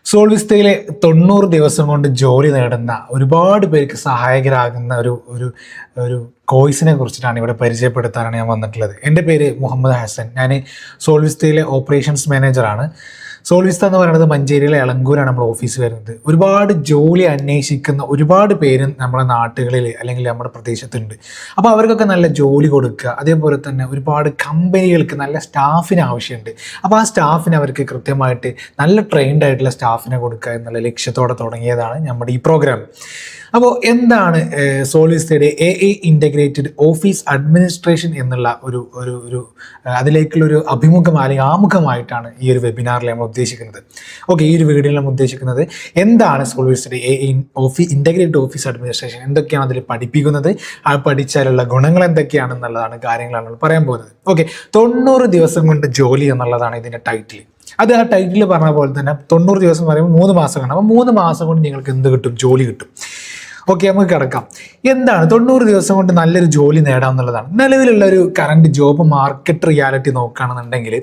സോൾവിസ്തയിലെ 90 ദിവസം കൊണ്ട് ജോലി നേടുന്ന ഒരുപാട് പേർക്ക് സഹായകരാകുന്ന ഒരു ഒരു ഒരു കോഴ്സിനെ കുറിച്ചിട്ടാണ് ഇവിടെ പരിചയപ്പെടുത്താനാണ് ഞാൻ വന്നിട്ടുള്ളത്. എൻ്റെ പേര് മുഹമ്മദ് ഹസൻ. ഞാൻ സോൾവിസ്തയിലെ ഓപ്പറേഷൻസ് മാനേജറാണ്. സോൾവിസ്ത എന്ന് പറയുന്നത് മഞ്ചേരിയിലെ എളങ്കൂരാണ് നമ്മുടെ ഓഫീസ് വരുന്നത്. ഒരുപാട് ജോലി അന്വേഷിക്കുന്ന ഒരുപാട് പേര് നമ്മുടെ നാട്ടുകളിൽ അല്ലെങ്കിൽ നമ്മുടെ പ്രദേശത്തുണ്ട്. അപ്പോൾ അവർക്കൊക്കെ നല്ല ജോലി കൊടുക്കുക, അതേപോലെ തന്നെ ഒരുപാട് കമ്പനികൾക്ക് നല്ല സ്റ്റാഫിന് ആവശ്യമുണ്ട്. അപ്പോൾ ആ സ്റ്റാഫിന് അവർക്ക് കൃത്യമായിട്ട് നല്ല ട്രെയിൻഡ് ആയിട്ടുള്ള സ്റ്റാഫിനെ കൊടുക്കുക എന്നുള്ള ലക്ഷ്യത്തോടെ തുടങ്ങിയതാണ് നമ്മുടെ ഈ പ്രോഗ്രാം. അപ്പോൾ എന്താണ് സോൾവിസ്തയുടെ AI ഇൻ്റഗ്രേറ്റഡ് ഓഫീസ് അഡ്മിനിസ്ട്രേഷൻ എന്നുള്ള ഒരു ഒരു ഒരു അതിലേക്കുള്ളൊരു അഭിമുഖം അല്ലെങ്കിൽ ആമുഖമായിട്ടാണ് ഈ ഒരു വെബിനാറിൽ നമ്മൾ ഉദ്ദേശിക്കുന്നത്. ഓക്കെ, ഈ ഒരു വീഡിയോയിൽ നമ്മൾ ഉദ്ദേശിക്കുന്നത് എന്താണ് സോൾവിസ്തയുടെ AI ഇൻ്റഗ്രേറ്റഡ് ഓഫീസ് അഡ്മിനിസ്ട്രേഷൻ, എന്തൊക്കെയാണ് അതിൽ പഠിപ്പിക്കുന്നത്, ആ പഠിച്ചാലുള്ള ഗുണങ്ങൾ എന്തൊക്കെയാണെന്നുള്ളതാണ് കാര്യങ്ങളാണ് നമ്മൾ പറയാൻ പോകുന്നത്. ഓക്കെ, 90 ദിവസം കൊണ്ട് ജോലി എന്നുള്ളതാണ് ഇതിൻ്റെ ടൈറ്റിൽ. അത് ആ ടൈറ്റിൽ പറഞ്ഞ പോലെ തന്നെ 90 ദിവസം എന്ന് പറയുമ്പോൾ 3 മാസമാണ്. അപ്പോൾ 3 മാസം കൊണ്ട് നിങ്ങൾക്ക് എന്ത് കിട്ടും? ജോലി കിട്ടും. ഓക്കെ, നമുക്ക് കിടക്കാം. എന്താണ് 90 ദിവസം കൊണ്ട് നല്ലൊരു ജോലി നേടാം എന്നുള്ളതാണ് നിലവിലുള്ള ഒരു കറണ്ട് ജോബ് മാർക്കറ്റ് റിയാലിറ്റി. നോക്കുകയാണെന്നുണ്ടെങ്കിൽ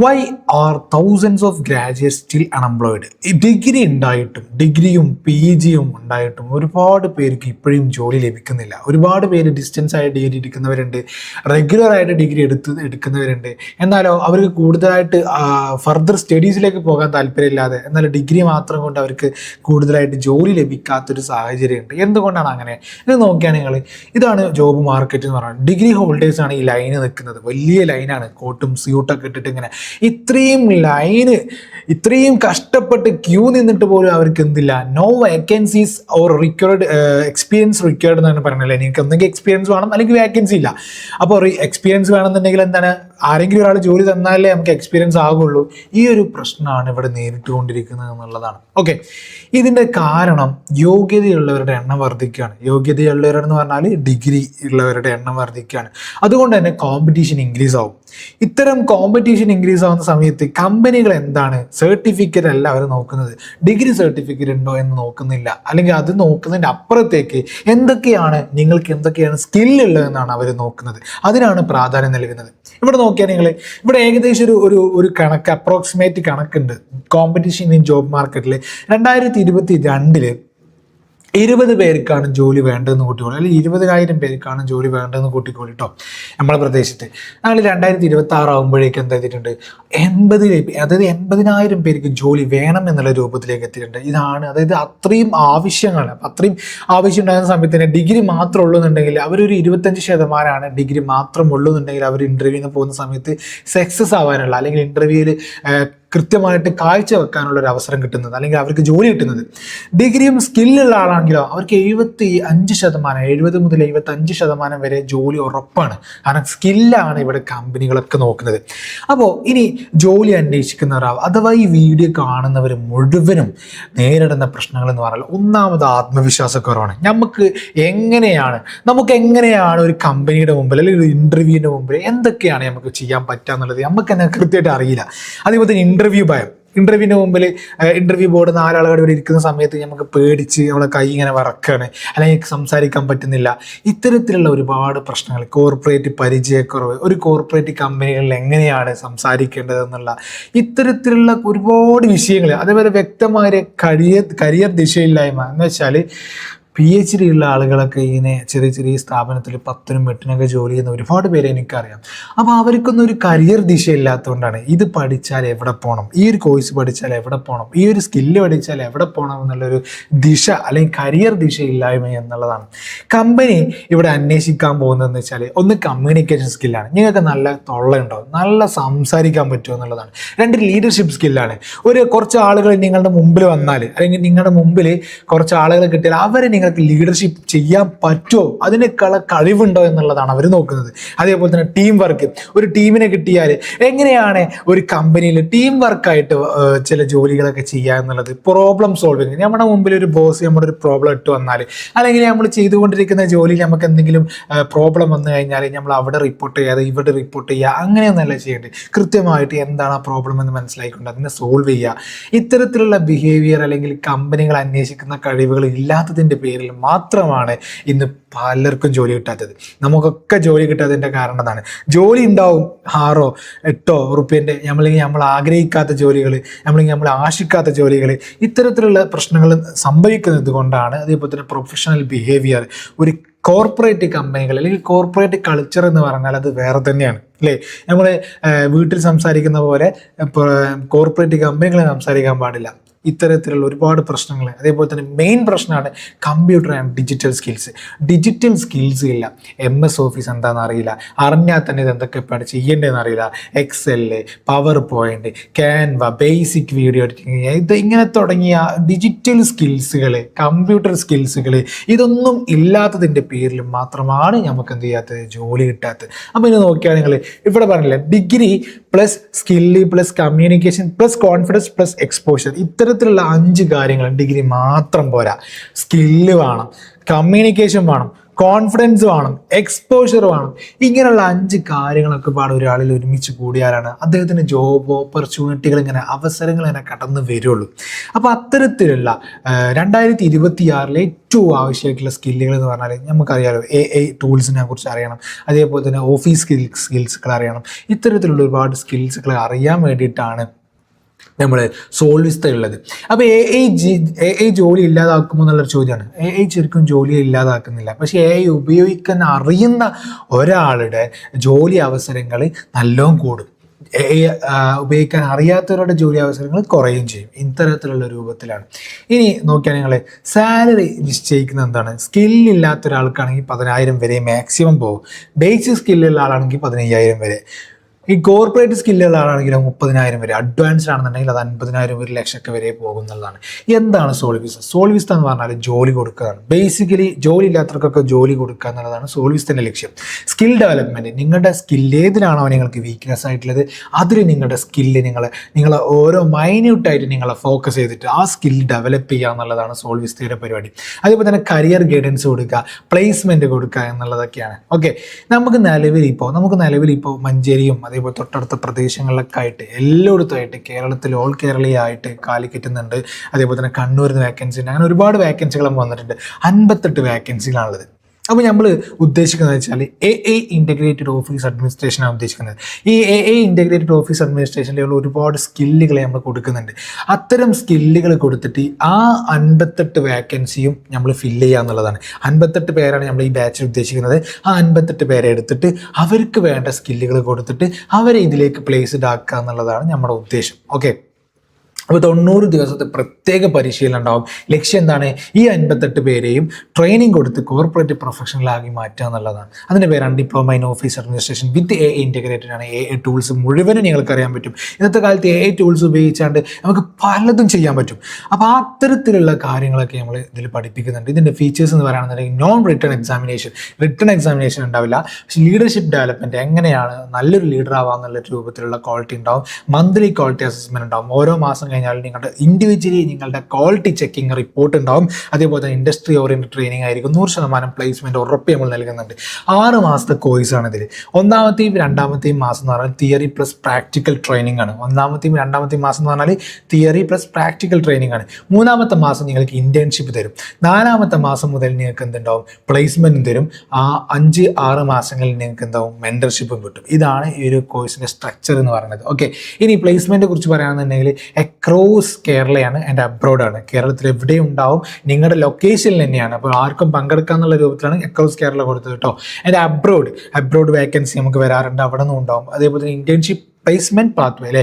why are thousands of graduates still unemployed? ഈ ഡിഗ്രി ഉണ്ടായിട്ടും ഡിഗ്രിയും PG ഉണ്ടായിട്ടും ഒരുപാട് പേർക്ക് ഇപ്പോഴും ജോലി ലഭിക്കുന്നില്ല. ഒരുപാട് പേര് ഡിസ്റ്റൻസ് ആയിട്ട് ഡിഗ്രി എടുക്കുന്നവരുണ്ട്, റെഗുലറായിട്ട് ഡിഗ്രി എടുക്കുന്നവരുണ്ട്. എന്നാലോ അവർക്ക് കൂടുതലായിട്ട് ഫർദർ സ്റ്റഡീസിലേക്ക് പോകാൻ താല്പര്യമില്ലാതെ, എന്നാൽ ഡിഗ്രി മാത്രം കൊണ്ട് അവർക്ക് കൂടുതലായിട്ട് ജോലി ലഭിക്കാത്തൊരു സാഹചര്യമുണ്ട്. എന്തുകൊണ്ടാണ് അങ്ങനെ? ഇത് നോക്കിയാൽ നിങ്ങൾ, ഇതാണ് ജോബ് മാർക്കറ്റ് എന്ന് പറയുന്നത്. ഡിഗ്രി ഹോൾഡേഴ്സ് ആണ് ഈ ലൈന് നിൽക്കുന്നത്. വലിയ ലൈനാണ്, കോട്ടും സ്യൂട്ടൊക്കെ ഇട്ടിട്ട് ഇങ്ങനെ ഇത്രയും കഷ്ടപ്പെട്ട് ക്യൂ നിന്നിട്ട് പോലും അവർക്ക് എന്തില്ല, no vacancies or required experience required എന്നാണ് പറയുന്നത്. നിങ്ങൾക്ക് ഒന്നെങ്കിൽ എക്സ്പീരിയൻസ് വേണം, അല്ലെങ്കിൽ വേക്കൻസി ഇല്ല. അപ്പോൾ എക്സ്പീരിയൻസ് വേണമെന്നുണ്ടെങ്കിൽ എന്താണ്, ആരെങ്കിലും ഒരാൾ ജോലി തന്നാലേ നമുക്ക് എക്സ്പീരിയൻസ് ആകുള്ളൂ. ഈ ഒരു പ്രശ്നമാണ് ഇവിടെ നേരിട്ടുകൊണ്ടിരിക്കുന്നത് എന്നുള്ളതാണ്. ഓക്കെ, ഇതിൻ്റെ കാരണം യോഗ്യതയുള്ളവരുടെ എണ്ണം വർദ്ധിക്കുകയാണ്. യോഗ്യതയുള്ളവരെന്ന് പറഞ്ഞാൽ ഡിഗ്രി ഉള്ളവരുടെ എണ്ണം വർദ്ധിക്കുകയാണ്. അതുകൊണ്ട് തന്നെ കോമ്പറ്റീഷൻ ഇൻക്രീസ് ആവും. ഇത്തരം കോമ്പറ്റീഷൻ ഇൻക്രീസ് ആവുന്ന സമയത്ത് കമ്പനികൾ എന്താണ്, സർട്ടിഫിക്കറ്റ് അല്ല അവർ നോക്കുന്നത്, ഡിഗ്രി സർട്ടിഫിക്കറ്റ് ഉണ്ടോ എന്ന് നോക്കുന്നില്ല. അല്ലെങ്കിൽ അത് നോക്കുന്നതിൻ്റെ അപ്പുറത്തേക്ക് നിങ്ങൾക്ക് എന്തൊക്കെയാണ് സ്കില്ലുള്ളതെന്നാണ് അവർ നോക്കുന്നത്. അതിനാണ് പ്രാധാന്യം നൽകുന്നത്. ഇവിടെ നോക്കിയാൽ നിങ്ങൾ, ഇവിടെ ഏകദേശം ഒരു കണക്ക്, അപ്രോക്സിമേറ്റ് കണക്കുണ്ട് കോമ്പറ്റീഷൻ ഇൻ ജോബ് മാർക്കറ്റിൽ. 2022 20 പേർക്കാണ് ജോലി വേണ്ടതെന്ന് കൂട്ടിക്കോളി, അല്ലെങ്കിൽ 20,000 പേർക്കാണ് ജോലി വേണ്ടതെന്ന് കൂട്ടിക്കോളി കേട്ടോ. നമ്മുടെ പ്രദേശത്ത് ഞങ്ങൾ 2026 ആകുമ്പോഴേക്ക് എന്താ എത്തിയിട്ടുണ്ട്, 80,000 പേർക്ക് ജോലി വേണം എന്നുള്ള രൂപത്തിലേക്ക് എത്തിയിട്ടുണ്ട്. അതായത് അത്രയും ആവശ്യങ്ങളാണ്. അത്രയും ആവശ്യം ഉണ്ടാകുന്ന സമയത്ത് തന്നെ ഡിഗ്രി മാത്രം ഉള്ളൂ എന്നുണ്ടെങ്കിൽ, അവരൊരു 25% ഡിഗ്രി മാത്രം ഉള്ളൂ എന്നുണ്ടെങ്കിൽ അവർ ഇൻ്റർവ്യൂവിന് പോകുന്ന സമയത്ത് സക്സസ് ആവാനുള്ള, അല്ലെങ്കിൽ ഇൻ്റർവ്യൂവിൽ കൃത്യമായിട്ട് കാഴ്ചവെക്കാനുള്ള ഒരു അവസരം കിട്ടുന്നത്, അല്ലെങ്കിൽ അവർക്ക് ജോലി കിട്ടുന്നത്. ഡിഗ്രിയും സ്കില്ലുള്ള ആളാണെങ്കിലോ അവർക്ക് 75%, 70 മുതൽ 75% വരെ ജോലി ഉറപ്പാണ്. കാരണം സ്കില്ലാണ് ഇവിടെ കമ്പനികളൊക്കെ നോക്കുന്നത്. അപ്പോൾ ഇനി ജോലി അന്വേഷിക്കുന്നവർ, അഥവാ ഈ വീഡിയോ കാണുന്നവർ മുഴുവനും നേരിടുന്ന പ്രശ്നങ്ങൾ എന്ന് പറഞ്ഞാൽ, ഒന്നാമത് ആത്മവിശ്വാസക്കുറവാണ്. നമുക്ക് എങ്ങനെയാണ് ഒരു കമ്പനിയുടെ മുമ്പിൽ, അല്ലെങ്കിൽ ഒരു ഇൻ്റർവ്യൂവിൻ്റെ മുമ്പിൽ എന്തൊക്കെയാണ് നമുക്ക് ചെയ്യാൻ പറ്റുക എന്നുള്ളത് നമുക്ക് തന്നെ കൃത്യമായിട്ട് അറിയില്ല. അതേപോലെ തന്നെ ഇൻ്റർവ്യൂ ഭയം. ഇൻ്റർവ്യൂവിന് മുമ്പിൽ ഇൻ്റർവ്യൂ ബോർഡ് 4 ആളുകൾ ഇവിടെ ഇരിക്കുന്ന സമയത്ത് നമുക്ക് പേടിച്ച് നമ്മളെ കൈ ഇങ്ങനെ വറക്കാണ്, അല്ലെങ്കിൽ സംസാരിക്കാൻ പറ്റുന്നില്ല. ഇത്തരത്തിലുള്ള ഒരുപാട് പ്രശ്നങ്ങൾ, കോർപ്പറേറ്റ് പരിചയക്കുറവ്, ഒരു കോർപ്പറേറ്റ് കമ്പനികളിൽ എങ്ങനെയാണ് സംസാരിക്കേണ്ടതെന്നുള്ള ഇത്തരത്തിലുള്ള ഒരുപാട് വിഷയങ്ങൾ. അതേപോലെ വ്യക്തമായ കരിയർ ദിശയില്ലായ്മ എന്ന് വെച്ചാൽ, PhD ഉള്ള ആളുകളൊക്കെ ഇങ്ങനെ ചെറിയ സ്ഥാപനത്തിൽ 10-നും 8-നൊക്കെ ജോലി ചെയ്യുന്ന ഒരുപാട് പേരെ എനിക്കറിയാം. അപ്പോൾ അവർക്കൊന്നും ഒരു കരിയർ ദിശ ഇല്ലാത്തതുകൊണ്ടാണ് ഇത് പഠിച്ചാൽ എവിടെ പോകണം, ഈ ഒരു കോഴ്സ് പഠിച്ചാൽ എവിടെ പോകണം, ഈ ഒരു സ്കില്ല് പഠിച്ചാൽ എവിടെ പോകണം എന്നുള്ളൊരു ദിശ, അല്ലെങ്കിൽ കരിയർ ദിശ ഇല്ലായ്മ എന്നുള്ളതാണ്. കമ്പനി ഇവിടെ അന്വേഷിക്കാൻ പോകുന്നതെന്ന് വെച്ചാൽ, ഒന്ന് കമ്മ്യൂണിക്കേഷൻ സ്കില്ലാണ്. നിങ്ങൾക്ക് നല്ല തൊള്ളയുണ്ടോ, നല്ല സംസാരിക്കാൻ പറ്റുമോ എന്നുള്ളതാണ്. 2 ലീഡർഷിപ്പ് സ്കില്ലാണ്. കുറച്ച് ആളുകൾ നിങ്ങളുടെ മുമ്പിൽ വന്നാൽ, അല്ലെങ്കിൽ നിങ്ങളുടെ മുമ്പിൽ കുറച്ച് ആളുകൾ കിട്ടിയാൽ അവരെ നിങ്ങൾക്ക് ലീഡർഷിപ്പ് ചെയ്യാൻ പറ്റുമോ, അതിനേക്കുള്ള കഴിവുണ്ടോ എന്നുള്ളതാണ് അവർ നോക്കുന്നത്. അതേപോലെ തന്നെ ടീം വർക്ക്. ഒരു ടീമിനെ കിട്ടിയാൽ എങ്ങനെയാണ് ഒരു കമ്പനിയിൽ ടീം വർക്കായിട്ട് ചില ജോലികളൊക്കെ ചെയ്യുക എന്നുള്ളത്. Problem solving. നമ്മുടെ മുമ്പിൽ ഒരു ബോസ് നമ്മുടെ ഒരു പ്രോബ്ലം ഇട്ട് വന്നാൽ, അല്ലെങ്കിൽ നമ്മൾ ചെയ്തുകൊണ്ടിരിക്കുന്ന ജോലിയിൽ നമുക്ക് എന്തെങ്കിലും പ്രോബ്ലം വന്നു കഴിഞ്ഞാൽ നമ്മൾ അവിടെ റിപ്പോർട്ട് ചെയ്യാതെ ഇവിടെ റിപ്പോർട്ട് ചെയ്യുക, അങ്ങനെയൊന്നല്ല ചെയ്യേണ്ടത്. കൃത്യമായിട്ട് എന്താണ് ആ പ്രോബ്ലം എന്ന് മനസ്സിലാക്കിക്കൊണ്ട് അതിനെ സോൾവ് ചെയ്യുക. ഇത്തരത്തിലുള്ള ബിഹേവിയർ, അല്ലെങ്കിൽ കമ്പനികൾ അന്വേഷിക്കുന്ന കഴിവുകൾ ഇല്ലാത്തതിൻ്റെ പേരിൽ പേരിൽ മാത്രമാണ് ഇന്ന് പലർക്കും ജോലി കിട്ടാത്തത്. നമുക്കൊക്കെ ജോലി കിട്ടാത്തതിൻ്റെ കാരണം എന്താണ്? ജോലി ഉണ്ടാവും 6-8 റുപ്യൻ്റെ നമ്മൾ ആഗ്രഹിക്കാത്ത ജോലികൾ, നമ്മൾ ആശിക്കാത്ത ജോലികൾ, ഇത്തരത്തിലുള്ള പ്രശ്നങ്ങൾ സംഭവിക്കുന്നത് കൊണ്ടാണ്. അതേപോലെ തന്നെ പ്രൊഫഷണൽ ബിഹേവിയർ, ഒരു കോർപ്പറേറ്റ് കമ്പനികൾ അല്ലെങ്കിൽ കോർപ്പറേറ്റ് കൾച്ചർ എന്ന് പറഞ്ഞാൽ അത് വേറെ തന്നെയാണ് അല്ലേ? നമ്മൾ വീട്ടിൽ സംസാരിക്കുന്ന പോലെ കോർപ്പറേറ്റ് കമ്പനികളെ സംസാരിക്കാൻ പാടില്ല. ഇത്തരത്തിലുള്ള ഒരുപാട് പ്രശ്നങ്ങൾ. അതേപോലെ തന്നെ മെയിൻ പ്രശ്നമാണ് കമ്പ്യൂട്ടർ ആൻഡ് ഡിജിറ്റൽ സ്കിൽസ് ഇല്ല. MS ഓഫീസ് എന്താണെന്ന് അറിയില്ല, അറിഞ്ഞാൽ തന്നെ ഇത് എന്തൊക്കെയാണ് ചെയ്യേണ്ടതെന്ന് അറിയില്ല. Excel, power point, Canva, basic video editing, ഇങ്ങനെ തുടങ്ങിയ ഡിജിറ്റൽ സ്കിൽസുകൾ, കമ്പ്യൂട്ടർ സ്കിൽസുകൾ, ഇതൊന്നും ഇല്ലാത്തതിൻ്റെ പേരിൽ മാത്രമാണ് നമുക്ക് എന്ത് ചെയ്യാത്തത്, ജോലി കിട്ടാത്തത്. അപ്പോൾ ഇനി നോക്കിയാൽ നിങ്ങൾ ഇവിടെ പറഞ്ഞില്ലേ, degree plus skill plus communication plus confidence plus exposure, ഇത്തരത്തിലുള്ള 5 കാര്യങ്ങൾ. ഡിഗ്രി മാത്രം പോരാ, സ്കില്ല് വേണം, കമ്മ്യൂണിക്കേഷൻ വേണം, കോൺഫിഡൻസ് വേണം, എക്സ്പോഷർ വേണം. ഇങ്ങനെയുള്ള 5 കാര്യങ്ങളൊക്കെ പാടെ ഒരാളിൽ ഒരുമിച്ച് കൂടിയാലാണ് അദ്ദേഹത്തിന് ജോബ് ഓപ്പർച്യൂണിറ്റികൾ, അവസരങ്ങൾ കടന്നു വരുള്ളൂ. അപ്പോൾ അത്തരത്തിലുള്ള 2026 ഏറ്റവും ആവശ്യമായിട്ടുള്ള സ്കില്ലുകൾ എന്ന് പറഞ്ഞാൽ നമുക്കറിയാലോ, AI ടൂൾസിനെ കുറിച്ച് അറിയണം, അതേപോലെ തന്നെ ഓഫീസ് സ്കിൽസുകൾ അറിയണം. ഇത്തരത്തിലുള്ള ഒരുപാട് സ്കിൽസുകൾ അറിയാൻ വേണ്ടിയിട്ടാണ് നമ്മൾ സോൾവിസ്ത ഉള്ളത്. അപ്പോൾ AI ജോലി ഇല്ലാതാക്കുമോ എന്നുള്ളൊരു ചോദ്യമാണ്. AI ശരിക്കും ജോലി ഇല്ലാതാക്കുന്നില്ല, പക്ഷേ AI ഉപയോഗിക്കാൻ അറിയുന്ന ഒരാളുടെ ജോലി അവസരങ്ങൾ നല്ലോണം കൂടും. AI ഉപയോഗിക്കാൻ അറിയാത്തവരുടെ ജോലി അവസരങ്ങൾ കുറയുകയും ചെയ്യും. ഇത്തരത്തിലുള്ള രൂപത്തിലാണ്. ഇനി നോക്കിയാൽ നിങ്ങൾ സാലറി നിശ്ചയിക്കുന്നത് എന്താണ്? സ്കില്ലില്ലാത്ത ഒരാൾക്കാണെങ്കിൽ 10,000 വരെ മാക്സിമം പോകും. ബേസിക് സ്കില്ലുള്ള ആളാണെങ്കിൽ 15,000 വരെ. ഈ കോർപ്പറേറ്റ് സ്കില്ലുള്ള ആളാണെങ്കിലും 30,000 വരെ, അഡ്വാൻസ്ഡ് ആണെന്നുണ്ടെങ്കിൽ അത് 50,000 ഒരു ലക്ഷമൊക്കെ വരെ പോകും എന്നുള്ളതാണ്. എന്താണ് സോൾവിസ്ത എന്ന് പറഞ്ഞാൽ ജോലി കൊടുക്കുകയാണ്. ബേസിക്കലി ജോലി ഇല്ലാത്തവർക്കൊക്കെ ജോലി കൊടുക്കുക എന്നുള്ളതാണ് സോൾവിസ്തൻ്റെ ലക്ഷ്യം. സ്കിൽ ഡെവലപ്മെൻറ്റ്, നിങ്ങളുടെ സ്കിൽ ഏതിലാണോ നിങ്ങൾക്ക് വീക്ക്നെസ് ആയിട്ടുള്ളത് അതിൽ നിങ്ങളുടെ സ്കില്ല് നിങ്ങൾ ഓരോ മൈന്യൂട്ടായിട്ട് നിങ്ങളെ ഫോക്കസ് ചെയ്തിട്ട് ആ സ്കിൽ ഡെവലപ്പ് ചെയ്യുക എന്നുള്ളതാണ് സോൾവിസ്തയുടെ പരിപാടി. അതേപോലെ തന്നെ കരിയർ ഗൈഡൻസ് കൊടുക്കുക, പ്ലേസ്മെൻറ്റ് കൊടുക്കുക എന്നുള്ളതൊക്കെയാണ്. ഓക്കെ, നമുക്ക് നിലവിൽ ഇപ്പോൾ മഞ്ചേരിയും അതേപോലെ തൊട്ടടുത്ത പ്രദേശങ്ങളിലൊക്കെ ആയിട്ട് എല്ലായിടത്തുമായിട്ട് കേരളത്തിൽ ഓൾ കേരളീയമായിട്ട് കാലിക്കറ്റുന്നുണ്ട്. അതേപോലെ തന്നെ കണ്ണൂരിൽ വേക്കൻസി ഉണ്ട്. അങ്ങനെ ഒരുപാട് വേക്കൻസികൾ വന്നിട്ടുണ്ട്. 58 വേക്കൻസികളാണുള്ളത്. അപ്പോൾ നമ്മൾ ഉദ്ദേശിക്കുന്നത് വെച്ചാൽ AI ഇൻ്റഗ്രേറ്റഡ് ഓഫീസ് അഡ്മിനിസ്ട്രേഷനാണ് ഉദ്ദേശിക്കുന്നത്. ഈ AI ഇൻ്റഗ്രേറ്റഡ് ഓഫീസ് അഡ്മിനിസ്ട്രേഷനിലുള്ള ഒരുപാട് സ്കില്ലുകൾ നമ്മൾ കൊടുക്കുന്നുണ്ട്. അത്തരം സ്കില്ലുകൾ കൊടുത്തിട്ട് ആ 58 വേക്കൻസിയും നമ്മൾ ഫില്ല് ചെയ്യുക എന്നുള്ളതാണ്. 58 പേരാണ് നമ്മൾ ഈ ബാച്ചിൽ ഉദ്ദേശിക്കുന്നത്. ആ 58 പേരെ എടുത്തിട്ട് അവർക്ക് വേണ്ട സ്കില്ലുകൾ കൊടുത്തിട്ട് അവരെ ഇതിലേക്ക് പ്ലേസ്ഡ് ആക്കുക എന്നുള്ളതാണ് നമ്മുടെ ഉദ്ദേശം. ഓക്കെ, അപ്പോൾ 90 ദിവസത്തെ പ്രത്യേക പരിശീലനം ഉണ്ടാവും. ലക്ഷ്യം എന്താണ്? ഈ 58 പേരെയും ട്രെയിനിങ് കൊടുത്ത് കോർപ്പറേറ്റ് പ്രൊഫഷണലാക്കി മാറ്റുക എന്നുള്ളതാണ്. അതിൻ്റെ പേരാണ് diploma in office administration with AI integrated ആണ്. AI ടൂൾസ് മുഴുവനും നിങ്ങൾക്ക് അറിയാൻ പറ്റും. ഇന്നത്തെ കാലത്ത് AI ടൂൾസ് ഉപയോഗിച്ചാണ്ട് നമുക്ക് പലതും ചെയ്യാൻ പറ്റും. അപ്പോൾ അത്തരത്തിലുള്ള കാര്യങ്ങളൊക്കെ നമ്മൾ ഇതിൽ പഠിപ്പിക്കുന്നുണ്ട്. ഇതിൻ്റെ ഫീച്ചേഴ്സ് എന്ന് പറയുകയാണെന്നുണ്ടെങ്കിൽ റിട്ടേൺ എക്സാമിനേഷൻ ഉണ്ടാവില്ല. പക്ഷേ ലീഡർഷിപ്പ് ഡെവലപ്മെൻറ്റ്, എങ്ങനെയാണ് നല്ലൊരു ലീഡർ ആവുക എന്നുള്ള രൂപത്തിലുള്ള ക്വാളിറ്റി ഉണ്ടാവും. മന്ത്ലി ക്വാളിറ്റി അസസ്മെൻറ്റ് ഉണ്ടാവും. ഓരോ മാസം കഴിഞ്ഞാൽ നിങ്ങളുടെ ഇൻഡിവിജ്വലി നിങ്ങളുടെ ക്വാളിറ്റി ചെക്കിങ് റിപ്പോർട്ട് ഉണ്ടാവും. അതേപോലെ തന്നെ ഇൻഡസ്ട്രി ഓറിയൻറ്റഡ് ട്രെയിനിങ് ആയിരിക്കും. 100% പ്ലേസ്മെൻറ്റ് ഉറപ്പ് നമ്മൾ നൽകുന്നുണ്ട്. 6 മാസത്തെ കോഴ്സാണ് ഇതിൽ. 1ാമത്തെയും 2ാമത്തെയും മാസം എന്ന് പറഞ്ഞാൽ തിയറി പ്ലസ് പ്രാക്ടിക്കൽ ട്രെയിനിങ് ആണ്. 1ാമത്തെയും 2ാമത്തെയും മാസം എന്ന് പറഞ്ഞാൽ തിയറി പ്ലസ് പ്രാക്ടിക്കൽ ട്രെയിനിങ് ആണ്. 3ാമത്തെ മാസം നിങ്ങൾക്ക് ഇന്റേൺഷിപ്പ് തരും. 4ാമത്തെ മാസം മുതൽ നിങ്ങൾക്ക് എന്തുണ്ടാവും? പ്ലേസ്മെൻറ്റ് തരും. ആ 5-6 മാസങ്ങളിൽ നിങ്ങൾക്ക് എന്താവും? മെൻറ്റർഷിപ്പും കിട്ടും. ഇതാണ് ഈ ഒരു കോഴ്സിൻ്റെ സ്ട്രക്ചർ എന്ന് പറയുന്നത്. ഓക്കെ, ഇനി പ്ലേസ്മെൻറ്റിനെ കുറിച്ച് പറയുകയാണെന്നുണ്ടെങ്കിൽ അക്രോസ് കേരളയാണ് ആൻഡ് അബ്രോഡാണ്. കേരളത്തിൽ എവിടെയും ഉണ്ടാവും, നിങ്ങളുടെ ലൊക്കേഷനിൽ തന്നെയാണ്. അപ്പോൾ ആർക്കും പങ്കെടുക്കാന്നുള്ള രൂപത്തിലാണ് അക്രോസ് കേരള കൊടുത്തത് കേട്ടോ. ആൻഡ് അബ്രോഡ് വേക്കൻസി നമുക്ക് വരാറുണ്ട്, അവിടെ നിന്നും ഉണ്ടാവും. അതേപോലെ തന്നെ ഇന്റേൺഷിപ്പ് പ്ലേസ്മെൻറ്റ് പാത്വേ അല്ലേ,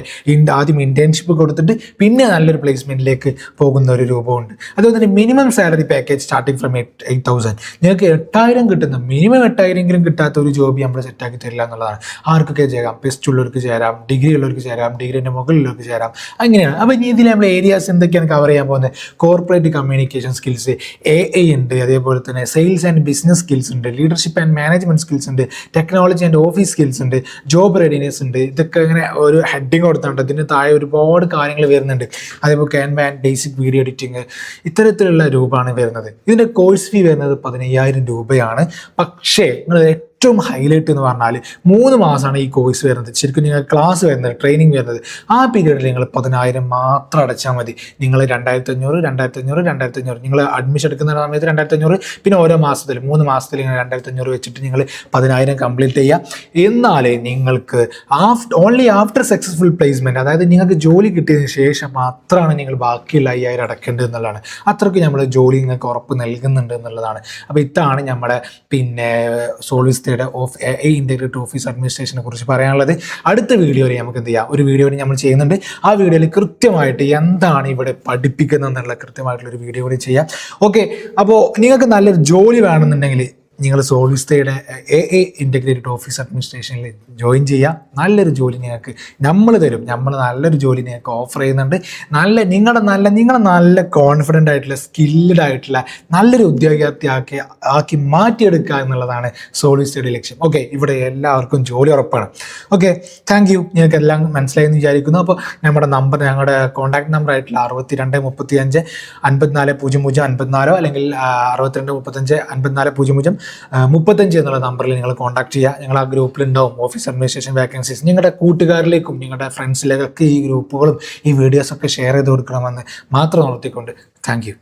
ആദ്യം ഇന്റേൺഷിപ്പ് കൊടുത്തിട്ട് പിന്നെ നല്ലൊരു പ്ലേസ്മെൻറ്റിലേക്ക് പോകുന്ന ഒരു രൂപമുണ്ട്. അതുപോലെ തന്നെ minimum salary package starting from 8,000. നിങ്ങൾക്ക് 8,000 കിട്ടുന്ന, മിനിമം 8,000 കിട്ടാത്ത ഒരു ജോബ് നമ്മൾ സെറ്റാക്കി തരില്ല എന്നുള്ളതാണ്. ആർക്കൊക്കെ ചേരാം? പ്ലസ് ടു ഉള്ളവർക്ക് ചേരാം, ഡിഗ്രി ഉള്ളവർക്ക് ചേരാം, ഡിഗ്രീൻ്റെ മുകളിലുള്ളവർക്ക് ചേരാം, അങ്ങനെയാണ്. അപ്പോൾ ഇനി ഇതിൽ നമ്മൾ ഏരിയാസ് എന്തൊക്കെയാണ് കവർ ചെയ്യാൻ പോകുന്നത്? കോർപ്പറേറ്റ് കമ്മ്യൂണിക്കേഷൻ സ്കിൽസ്, AI ഉണ്ട്, അതേപോലെ തന്നെ സെയിൽസ് ആൻഡ് ബിസിനസ് സ്കിൽസ് ഉണ്ട്, ലീഡർഷിപ്പ് ആൻഡ് മാനേജ്മെൻറ്റ് സ്കിൽസ് ഉണ്ട്, ടെക്നോളജി ആൻഡ് ഓഫീസ് സ്കിൽസ് ഉണ്ട്, ജോബ് റെഡിനെസ് ഉണ്ട്. ഇതൊക്കെ അങ്ങനെ ഒരു ഹെഡിങ് കൊടുത്തിട്ടുണ്ട്. ഇതിന് താഴെ ഒരുപാട് കാര്യങ്ങൾ വരുന്നുണ്ട്. അതേപോലെ Canva and basic video editing, ഇത്തരത്തിലുള്ള രൂപമാണ് വരുന്നത്. ഇതിൻ്റെ കോഴ്സ് ഫീ വരുന്നത് 15,000 രൂപയാണ്. പക്ഷേ നിങ്ങൾ ഏറ്റവും ഹൈലൈറ്റ് എന്ന് പറഞ്ഞാൽ 3 മാസമാണ് ഈ കോഴ്സ് വരുന്നത്. ശരിക്കും നിങ്ങൾ ക്ലാസ് വരുന്നത്, ട്രെയിനിങ് വരുന്നത്. ആ പീരീഡിൽ നിങ്ങൾ 10,000 മാത്രം അടച്ചാൽ മതി. നിങ്ങൾ 2,500 നിങ്ങൾ അഡ്മിഷൻ എടുക്കുന്ന സമയത്ത് 2,500, പിന്നെ ഓരോ മാസത്തിൽ 3 മാസത്തിൽ നിങ്ങൾ 2,500 വെച്ചിട്ട് നിങ്ങൾ 10,000 കംപ്ലീറ്റ് ചെയ്യുക. എന്നാലേ നിങ്ങൾക്ക് ഓൺലി ആഫ്റ്റർ സക്സസ്ഫുൾ പ്ലേസ്മെൻറ്റ്, അതായത് നിങ്ങൾക്ക് ജോലി കിട്ടിയതിന് ശേഷം മാത്രമാണ് നിങ്ങൾ ബാക്കിയുള്ള 5,000 അടക്കേണ്ടത് എന്നുള്ളതാണ്. അത്രയ്ക്ക് നമ്മൾ ജോലി നിങ്ങൾക്ക് ഉറപ്പ് നൽകുന്നുണ്ട് എന്നുള്ളതാണ്. അപ്പോൾ ഇതാണ് നമ്മുടെ പിന്നെ സോൾവിസ്റ്റയുടെ ഇൻ്റഗ്രേറ്റഡ് ഓഫീസ് അഡ്മിനിസ്ട്രേഷനെ കുറിച്ച് പറയാനുള്ളത്. അടുത്ത വീഡിയോയിൽ നമുക്ക് എന്ത് ചെയ്യാം, ഒരു വീഡിയോ നമ്മൾ ചെയ്യുന്നുണ്ട്. ആ വീഡിയോയിൽ കൃത്യമായിട്ട് എന്താണ് ഇവിടെ പഠിപ്പിക്കുന്നത് എന്നുള്ള കൃത്യമായിട്ടുള്ളൊരു വീഡിയോ കൂടി ചെയ്യാം. ഓക്കെ, അപ്പോൾ നിങ്ങൾക്ക് നല്ലൊരു ജോലി വേണമെന്നുണ്ടെങ്കിൽ നിങ്ങൾ സോൾവിസ്റ്റയുടെ ഇൻ്റഗ്രേറ്റഡ് ഓഫീസ് അഡ്മിനിസ്ട്രേഷനിൽ ജോയിൻ ചെയ്യുക. നല്ലൊരു ജോലി നിങ്ങൾക്ക് നമ്മൾ തരും. നമ്മൾ നല്ലൊരു ജോലി നിങ്ങൾക്ക് ഓഫർ ചെയ്യുന്നുണ്ട്. നിങ്ങളെ നല്ല കോൺഫിഡൻ്റ് ആയിട്ടുള്ള, സ്കില്ലഡ് ആയിട്ടുള്ള നല്ലൊരു ഉദ്യോഗാർത്ഥി ആക്കി മാറ്റിയെടുക്കുക എന്നുള്ളതാണ് സോൾവിസ്റ്റയുടെ ലക്ഷ്യം. ഓക്കെ, ഇവിടെ എല്ലാവർക്കും ജോലി ഉറപ്പാണ്. Okay, thank you. നിങ്ങൾക്ക് എല്ലാം മനസ്സിലായെന്ന് വിചാരിക്കുന്നു. അപ്പോൾ ഞങ്ങളുടെ കോൺടാക്ട് നമ്പർ ആയിട്ടുള്ള 6235 5400 54 അല്ലെങ്കിൽ 6235 5400 35 എന്നുള്ള നമ്പറിൽ നിങ്ങൾ കോൺടാക്ട് ചെയ്യുക. ഞങ്ങൾ ആ ഗ്രൂപ്പിലുണ്ടാവും ഓഫീസ് അഡ്മിനിസ്ട്രേഷൻ വേക്കൻസീസ്. നിങ്ങളുടെ കൂട്ടുകാരിലേക്കും നിങ്ങളുടെ ഫ്രണ്ട്സിലേക്കൊക്കെ ഈ ഗ്രൂപ്പുകളും ഈ വീഡിയോസൊക്കെ ഷെയർ ചെയ്ത് കൊടുക്കണമെന്ന് മാത്രം ഓർത്തിക്കൊണ്ട് താങ്ക് യു.